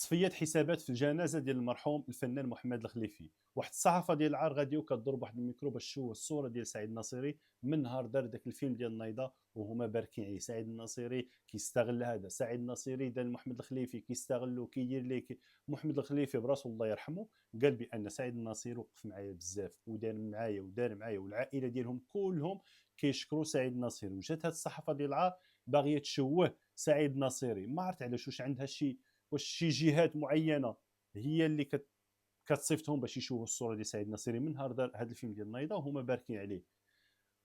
تصفيات حسابات في الجنازه ديال المرحوم الفنان محمد الخليفي. واحد الصحافه ديال العار غاديو كضرب واحد الميكرو باش تشوه الصوره ديال سعيد الناصري من نهار دار داك الفيلم ديال النيضه وهما باركين عليه. سعيد الناصري كيستغل هذا، سعيد الناصري دار محمد الخليفي كيستغلو كيدير ليه محمد الخليفي براسو الله يرحمه قال بان سعيد الناصري وقف معايا بزاف ودار معايا والعائله ديالهم كلهم كيشكروا سعيد الناصري. وجات هذه الصحافه ديال العار باغيه تشوه سعيد الناصري، ما عرفت علاش، واش عندها واش شي جهات معينه هي اللي كتصيفطهم باش يشوفوا الصوره ديال سعيد الناصري من نهار دار هذا الفيلم ديال النيضه وهما باركين عليه.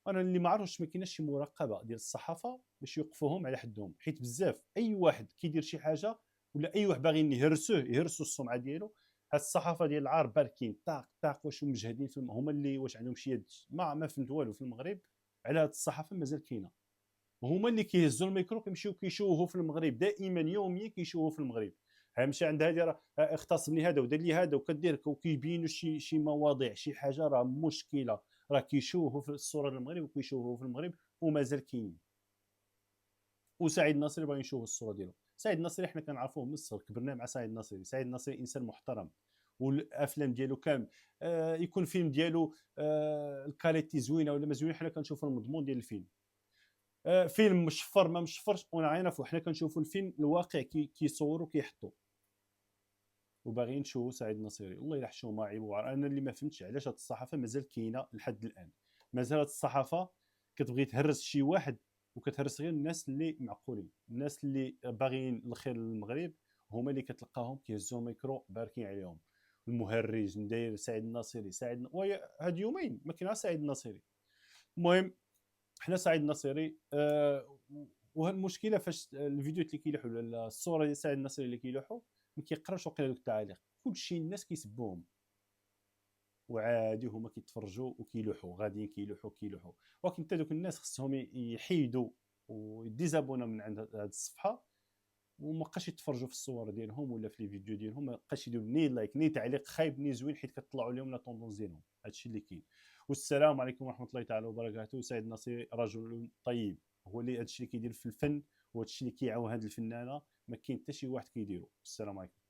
انا اللي ما عرفتش ما كايناش شي مراقبه ديال الصحافه باش يوقفوهم على حدهم، حيت بزاف اي واحد كيدير شي حاجه ولا اي واحد باغيين يهرسوا السمعه ديالو. هاد الصحافه ديال العار باركين طاق طاق، واش مجهدين في هما اللي واش عندهم شي يد، ما فهمت والو في المغرب على هاد الصحافه مازال كاينه. وهما اللي كيهزوا الميكرو كيمشيو كيشوهوا في المغرب دائما يوميا كيشوهوا في المغرب. ها مشى عند هذه راه اختصم لي هذا ودار لي هذا وكدير وكيبينوا شي مواضيع شي حاجه راه مشكله، راه كيشوهوا في الصوره المغرب وكيشوهوا في المغرب ومازال كاينين. وسعيد الناصري باغي نشوفوا الصوره ديالو. سعيد الناصري حنا كنعرفوه من الصغر، كبرنا مع سعيد الناصري. سعيد الناصري انسان محترم والافلام ديالو كامل يكون فيلم ديالو الكاليتي زوينه ولا ما زوينه حنا كنشوفوا المضمون ديال الفيلم. فيلم مشفر ما مشفرش ونعرفوا حنا كنشوفوا الفيلم الواقع كيصوروا كيحطوا. وباغيين نشوفوا سعيد الناصري الله يلحشوا ما عيبوا. انا اللي ما فهمتش علاش هاد الصحافه مازال كاينه لحد الان. مازال هاد الصحافه كتبغي تهرس شي واحد وكتهرس غير الناس اللي معقولين، الناس اللي باغيين الخير للمغرب هما اللي كتلقاهم كيهزوا ميكرو باركين عليهم. المهرج نداير سعيد الناصري هاد يومين ما كاين سعيد الناصري. المهم حنا سعيد الناصري وهالمشكله فاش الفيديوهات اللي كيلوحوا الصوره ديال سعيد الناصري اللي كيلوحوا ما كيقراش وقيلا دوك التعاليق، كلشي الناس كيسبوهم وعادي هما كيتفرجوا وكيلوحوا غاديين كيلوحوا. ولكن حتى دوك الناس خصهم يحيدوا ويديزابونا من عند هذه الصفحه وما بقاش يتفرجوا في الصور ديالهم ولا في لي فيديو ديالهم، ما بقاش يديروا ني لايك ني تعليق خايب ني زوين حيت كطلعوا لهم لا طوندونس ديالهم. هادشي اللي كاين. والسلام عليكم ورحمه الله تعالى وبركاته. سعيد الناصري رجل طيب، هو اللي هادشي اللي كيدير في الفن وهادشي اللي كيعاون هاد الفنانه ما كاين حتى شي واحد كيديرو. السلام عليكم.